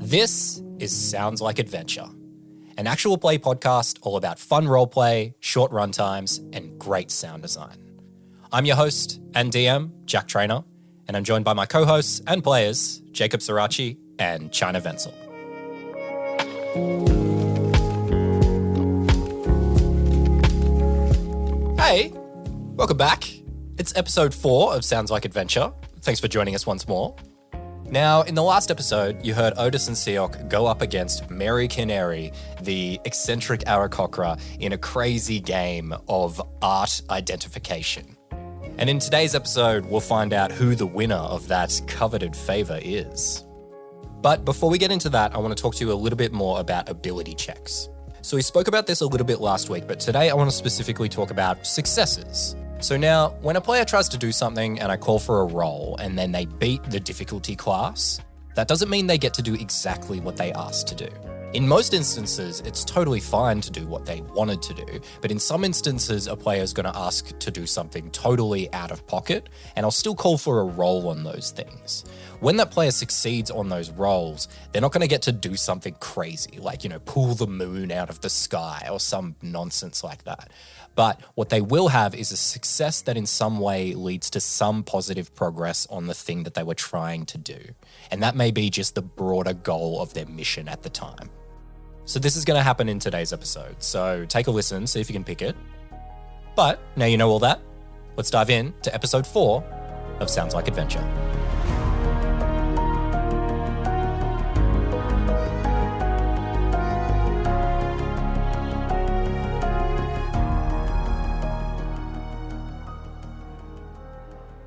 This is Sounds Like Adventure, an actual play podcast all about fun roleplay, short runtimes, and great sound design. I'm your host and DM, Jack Trainer, and I'm joined by my co-hosts and players, Jacob Sirachi and China Wenzel. Hey, welcome back. It's episode 4 of Sounds Like Adventure. Thanks for joining us once more. Now, in the last episode, you heard Odis and Sioc go up against Mary Canary, the eccentric Aarakocra, in a crazy game of art identification. And in today's episode, we'll find out who the winner of that coveted favour is. But before we get into that, I want to talk to you a little bit more about ability checks. So we spoke about this a little bit last week, but today I want to specifically talk about successes. So now, when a player tries to do something and I call for a roll and then they beat the difficulty class, that doesn't mean they get to do exactly what they asked to do. In most instances, it's totally fine to do what they wanted to do, but in some instances, a player is going to ask to do something totally out of pocket, and I'll still call for a roll on those things. When that player succeeds on those rolls, they're not going to get to do something crazy, like, pull the moon out of the sky or some nonsense like that. But what they will have is a success that in some way leads to some positive progress on the thing that they were trying to do. And that may be just the broader goal of their mission at the time. So this is going to happen in today's episode. So take a listen, see if you can pick it. But now you know all that, let's dive in to episode 4 of Sounds Like Adventure.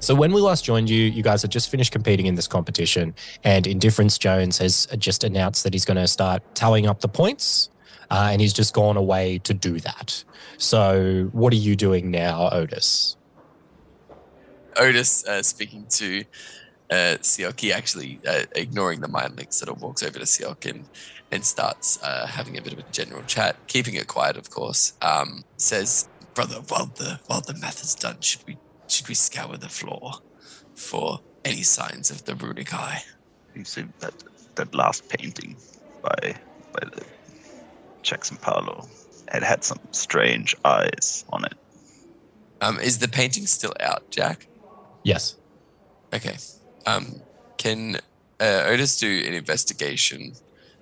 So when we last joined you, you guys had just finished competing in this competition, and Indifference Jones has just announced that he's going to start tallying up the points, and he's just gone away to do that. So what are you doing now, Odis? Odis, speaking to Sioc, he actually, ignoring the mind link, sort of walks over to Sioc and starts having a bit of a general chat, keeping it quiet, of course. Says, "Brother, while the math is done, should we scour the floor for any signs of the runic eye?" You see that last painting by the Jackson Paolo had some strange eyes on it. Is the painting still out, Jack? Yes. Okay. Can Odis do an investigation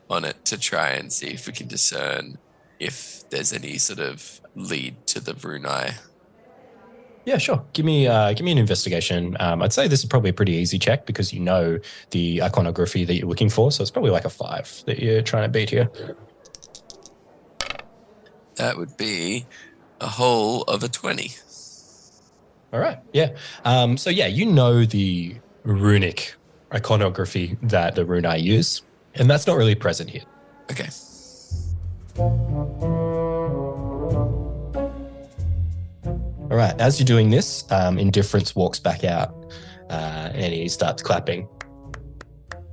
on it to try and see if we can discern if there's any sort of lead to the Runai? Yeah, sure. Give me an investigation. I'd say this is probably a pretty easy check because you know the iconography that you're looking for, so it's probably like a 5 that you're trying to beat here. That would be a whole of a 20. All right. Yeah. So yeah, you know the runic iconography that the Runai use, and that's not really present here. Okay. All right, as you're doing this, Indifference walks back out and he starts clapping.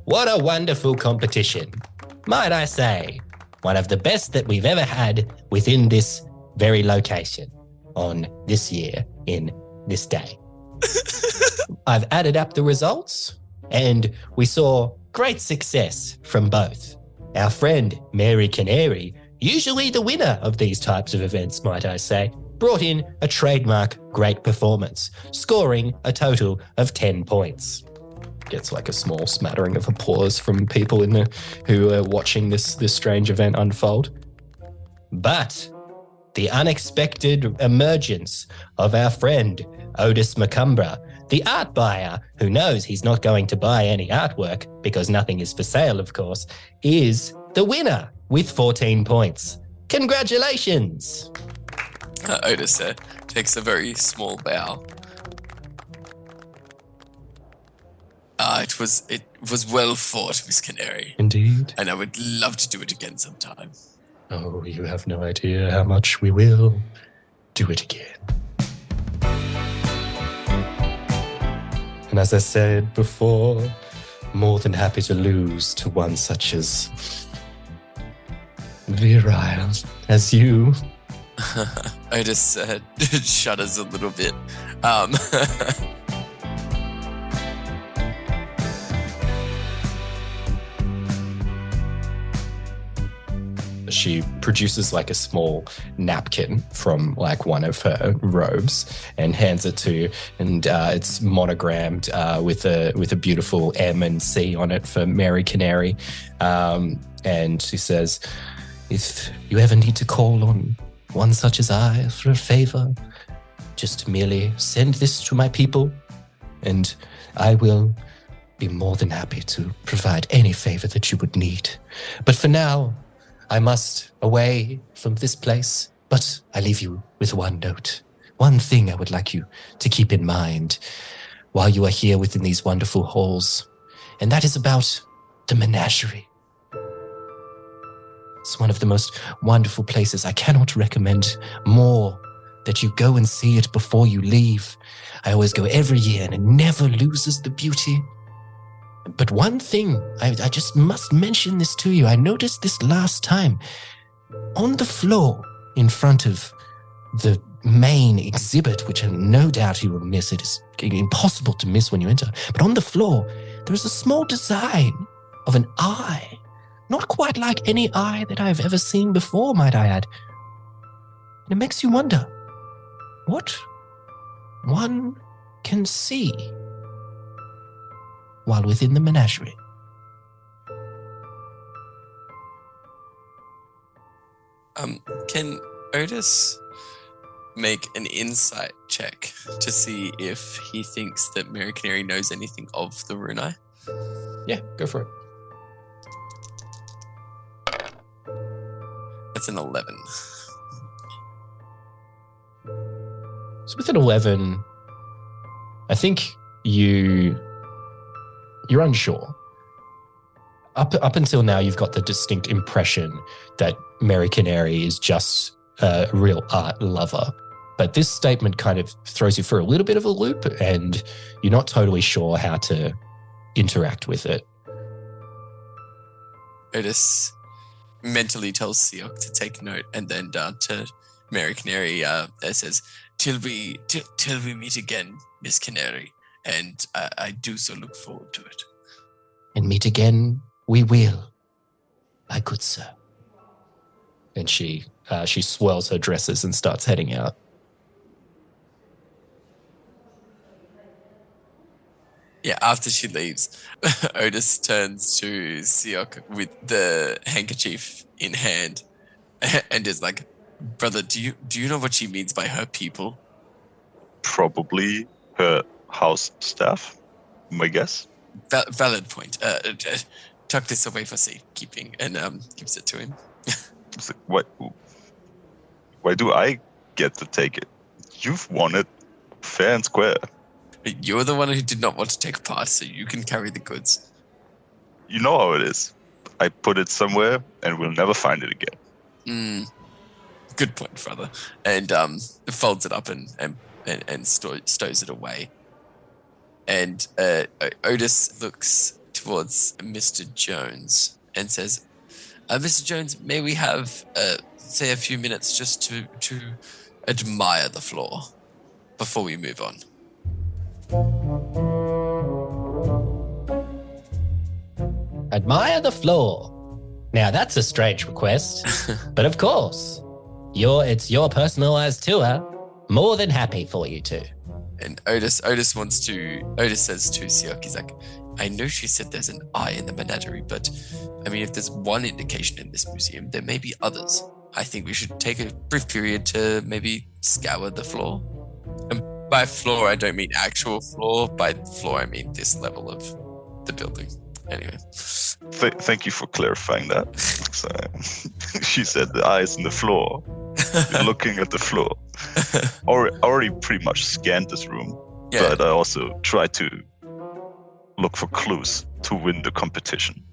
What a wonderful competition. Might I say, one of the best that we've ever had within this very location on this year in this day. I've added up the results and we saw great success from both. Our friend Mary Canary, usually the winner of these types of events, might I say, brought in a trademark great performance, scoring a total of 10 points. Gets like a small smattering of applause from people who are watching this strange event unfold. But the unexpected emergence of our friend Odis Macumbra, the art buyer who knows he's not going to buy any artwork because nothing is for sale, of course, is the winner with 14 points. Congratulations! Odis takes a very small bow. It was well fought, Miss Canary. Indeed. And I would love to do it again sometime. Oh, you have no idea how much we will do it again. And as I said before, more than happy to lose to one such as virile as you. Odis shudders a little bit. she produces like a small napkin from like one of her robes and hands it to you. And it's monogrammed with a beautiful M and C on it for Mary Canary. And she says, if you ever need to call on one such as I for a favor, just merely send this to my people and I will be more than happy to provide any favor that you would need. But for now, I must away from this place. But I leave you with one note. One thing I would like you to keep in mind while you are here within these wonderful halls. And that is about the menagerie. It's one of the most wonderful places. I cannot recommend more that you go and see it before you leave. I always go every year and it never loses the beauty. But one thing, I just must mention this to you. I noticed this last time. On the floor in front of the main exhibit, which no doubt you will miss. It is impossible to miss when you enter. But on the floor, there is a small design of an eye. Not quite like any eye that I've ever seen before, might I add. And it makes you wonder what one can see while within the menagerie. Can Otis make an insight check to see if he thinks that Mary Canary knows anything of the Runai? Yeah, go for it. That's an 11. So with an 11, I think you're unsure. Up until now, you've got the distinct impression that Mary Canary is just a real art lover. But this statement kind of throws you for a little bit of a loop and you're not totally sure how to interact with it. Otis mentally tells Sioc to take note and then to Mary Canary says, till we meet again, Miss Canary. And I do so look forward to it. And meet again we will, my good sir. And she swirls her dresses and starts heading out. Yeah, after she leaves, Otis turns to Sioc with the handkerchief in hand and is like, brother, do you know what she means by her people? Probably her house staff, my guess. Valid point. Tuck this away for safekeeping and gives it to him. It's like, why do I get to take it? You've won it fair and square. You're the one who did not want to take part, so you can carry the goods. You know how it is. I put it somewhere and we'll never find it again. Good point, brother. And folds it up and stows it away. And Otis looks towards Mr. Jones and says, Mr. Jones, may we have, say, a few minutes just to admire the floor before we move on? Admire the floor. Now that's a strange request, but of course, it's your personalized tour. More than happy for you to. And Otis says to Sioc, he's like, I know she said there's an eye in the menagerie, but I mean, if there's one indication in this museum, there may be others. I think we should take a brief period to maybe scour the floor. And by floor, I don't mean actual floor. By floor, I mean this level of the building. Anyway. Thank you for clarifying that. So, she said the eye is in the floor. You're looking at the floor. Already pretty much scanned this room, but I also tried to look for clues to win the competition.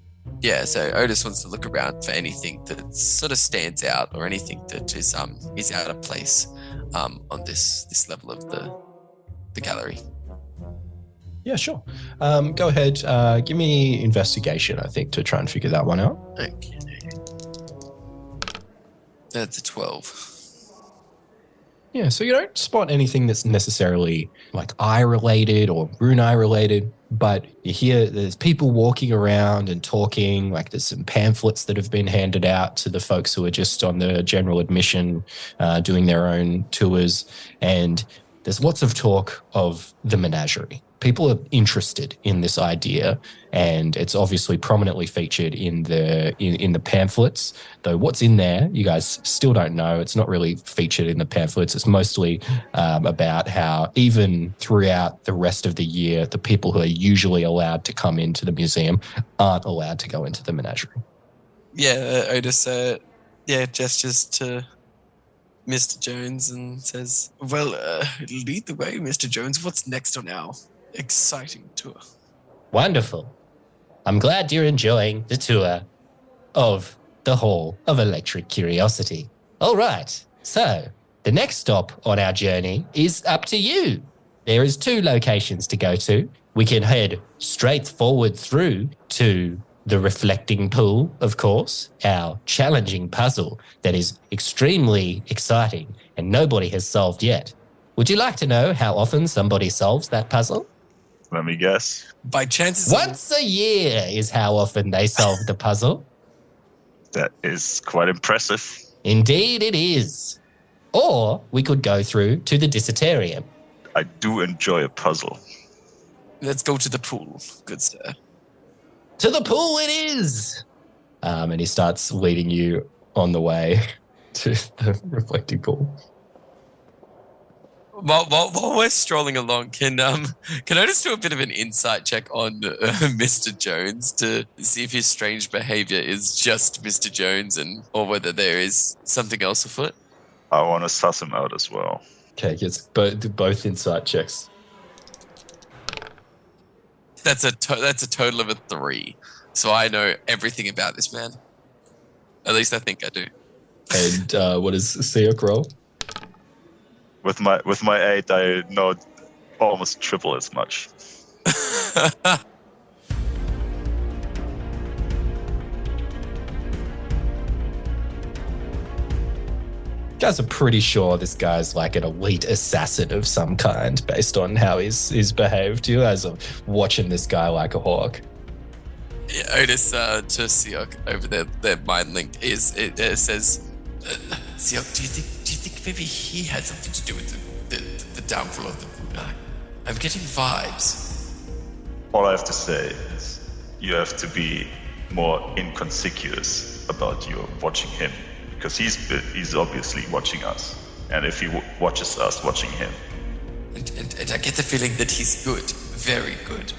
Yeah, so Otis wants to look around for anything that sort of stands out or anything that is out of place on this level of the gallery. Yeah, sure. Go ahead. Give me investigation, I think, to try and figure that one out. Okay. That's a 12. Yeah, so you don't spot anything that's necessarily like eye related or Runai related, But you hear there's people walking around and talking, like there's some pamphlets that have been handed out to the folks who are just on the general admission, doing their own tours. And there's lots of talk of the menagerie. People are interested in this idea, and it's obviously prominently featured in the pamphlets. Though what's in there, you guys still don't know. It's not really featured in the pamphlets. It's mostly about how even throughout the rest of the year, the people who are usually allowed to come into the museum aren't allowed to go into the menagerie. Yeah, Otis gestures to Mr. Jones and says, well, lead the way, Mr. Jones. What's next on our exciting tour? Wonderful. I'm glad you're enjoying the tour of the Hall of Electric Curiosity. All right, so the next stop on our journey is up to you. There is 2 locations to go to. We can head straight forward through to the reflecting pool, of course, our challenging puzzle that is extremely exciting and nobody has solved yet. Would you like to know how often somebody solves that puzzle? Let me guess. By chances Once a year is how often they solve the puzzle. That is quite impressive. Indeed it is. Or we could go through to the Dissertarium. I do enjoy a puzzle. Let's go to the pool, good sir. To the pool it is. And he starts leading you on the way to the reflecting pool. While we're strolling along, can I just do a bit of an insight check on Mr. Jones to see if his strange behavior is just Mr. Jones or whether there is something else afoot? I want to suss him out as well. Okay, yes, both insight checks. That's a total of a 3. So I know everything about this man. At least I think I do. And what does Sioc roll? With my 8, I know almost triple as much. You guys are pretty sure this guy's like an elite assassin of some kind based on how he's behaved. You guys are watching this guy like a hawk. Yeah, Otis to Sioc over their mind link it says, Sioc, do you think maybe he had something to do with the downfall of the Runai? I'm getting vibes. All I have to say is you have to be more inconspicuous about your watching him, because he's obviously watching us, and if he watches us watching him. And I get the feeling that he's good, very good.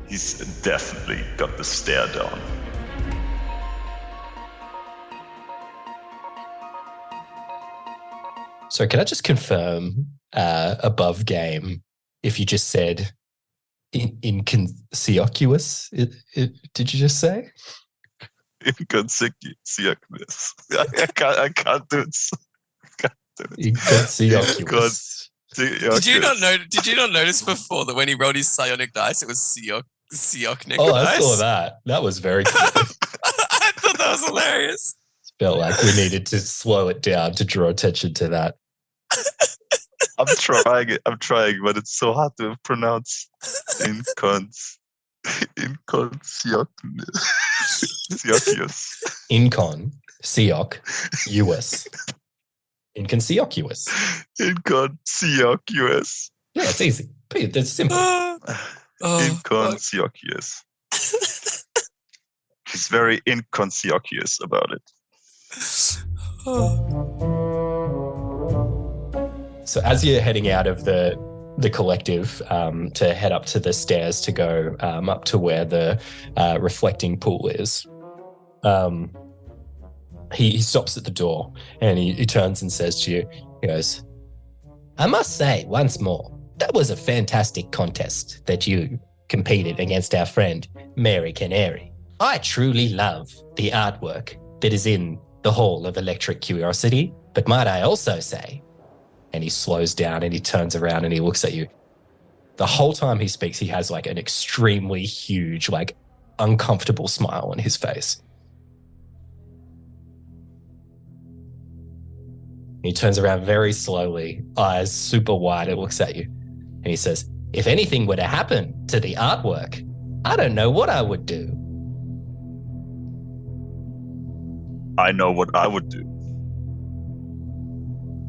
He's definitely got the stare down. So can I just confirm above game if you just said inconspicuous? Did you just say? Inconspicuous. I can't do it. Inconspicuous. Did you not notice before that when he rolled his psionic dice, it was Sioc dice? Oh, I saw that. That was very cool. I thought that was hilarious. Felt like we needed to slow it down to draw attention to that. I'm trying, but it's so hard to pronounce. Inconspicuous. Incon, Sioc, US. Inconspicuous. Inconspicuous. Yeah, it's easy. It's simple. Inconspicuous. He's very inconspicuous about it. So as you're heading out of the collective to head up to the stairs to go up to where the reflecting pool is, he stops at the door and he turns and says to you, he goes, I must say once more, that was a fantastic contest that you competed against our friend Mary Canary. I truly love the artwork that is in the Hall of Electric Curiosity, but might I also say, and he slows down and he turns around and he looks at you. The whole time he speaks, he has like an extremely huge, like uncomfortable smile on his face. He turns around very slowly, eyes super wide, and looks at you. And he says, if anything were to happen to the artwork, I don't know what I would do. I know what I would do.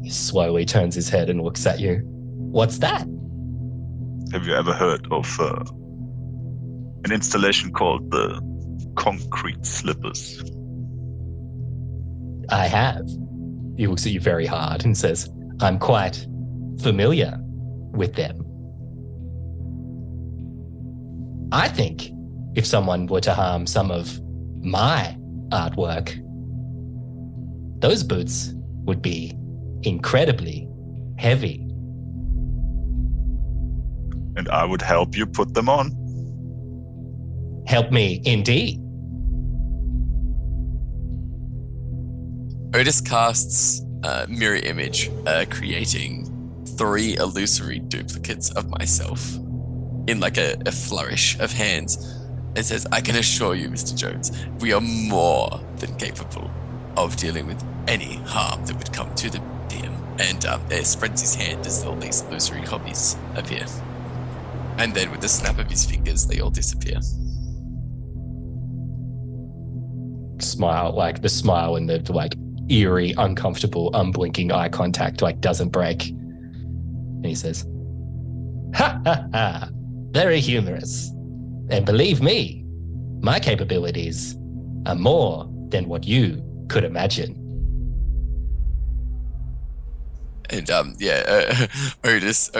He slowly turns his head and looks at you. What's that? Have you ever heard of an installation called the Concrete Slippers? I have. He looks at you very hard and says, I'm quite familiar with them. I think if someone were to harm some of my artwork, those boots would be incredibly heavy. And I would help you put them on. Help me indeed. Odis casts a mirror image, creating 3 illusory duplicates of myself in like a flourish of hands, and says, I can assure you, Mr. Jones, we are more than capable of dealing with any harm that would come to the museum. And spreads his hand as all these illusory copies appear. And then with the snap of his fingers, they all disappear. Smile, like the smile and the like eerie, uncomfortable, unblinking eye contact like doesn't break. And he says, ha ha ha, very humorous. And believe me, my capabilities are more than what you could imagine. And Odis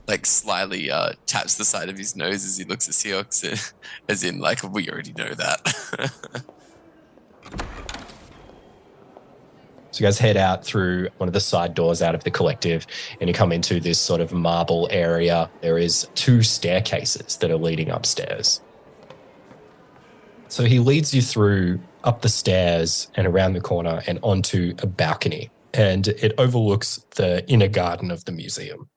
like slyly taps the side of his nose as he looks at Sioc, as in like, we already know that. So you guys head out through one of the side doors out of the collective and you come into this sort of marble area. There is 2 staircases that are leading upstairs. So he leads you through up the stairs and around the corner and onto a balcony, and it overlooks the inner garden of the museum.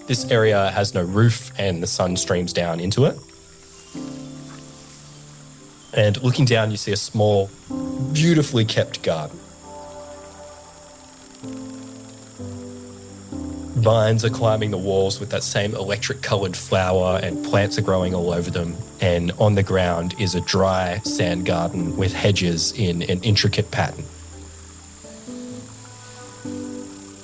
This area has no roof and the sun streams down into it. And looking down, you see a small, beautifully kept garden. Vines are climbing the walls with that same electric-coloured flower, and plants are growing all over them. And on the ground is a dry sand garden with hedges in an intricate pattern.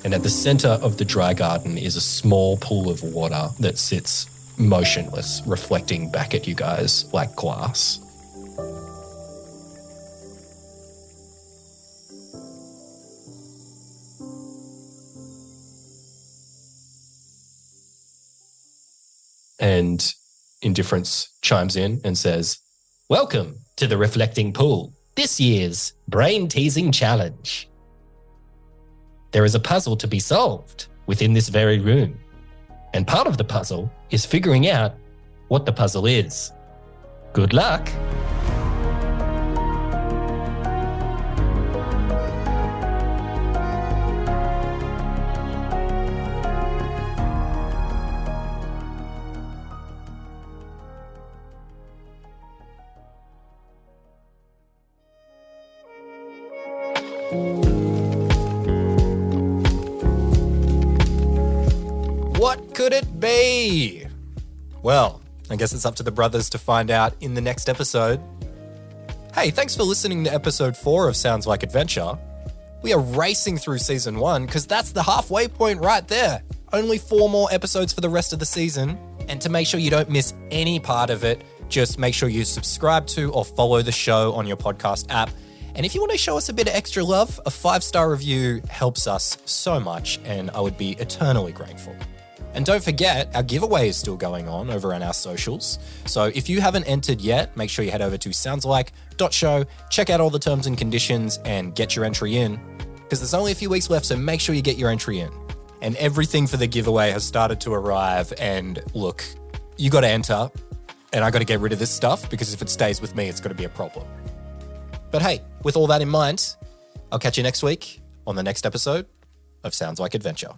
And at the center of the dry garden is a small pool of water that sits motionless, reflecting back at you guys like glass. And Indifference chimes in and says, welcome to the Reflecting Pool, this year's brain-teasing challenge. There is a puzzle to be solved within this very room. And part of the puzzle is figuring out what the puzzle is. Good luck. What could it be? Well, I guess it's up to the brothers to find out in the next episode. Hey, thanks for listening to episode 4 of Sounds Like Adventure. We are racing through season 1 because that's the halfway point right there. Only 4 more episodes for the rest of the season. And to make sure you don't miss any part of it, just make sure you subscribe to or follow the show on your podcast app. And if you want to show us a bit of extra love, a 5-star review helps us so much, and I would be eternally grateful. And don't forget, our giveaway is still going on over on our socials. So if you haven't entered yet, make sure you head over to soundslike.show, check out all the terms and conditions, and get your entry in. Because there's only a few weeks left, so make sure you get your entry in. And everything for the giveaway has started to arrive. And look, you got to enter, and I got to get rid of this stuff, because if it stays with me, it's going to be a problem. But hey, with all that in mind, I'll catch you next week on the next episode of Sounds Like Adventure.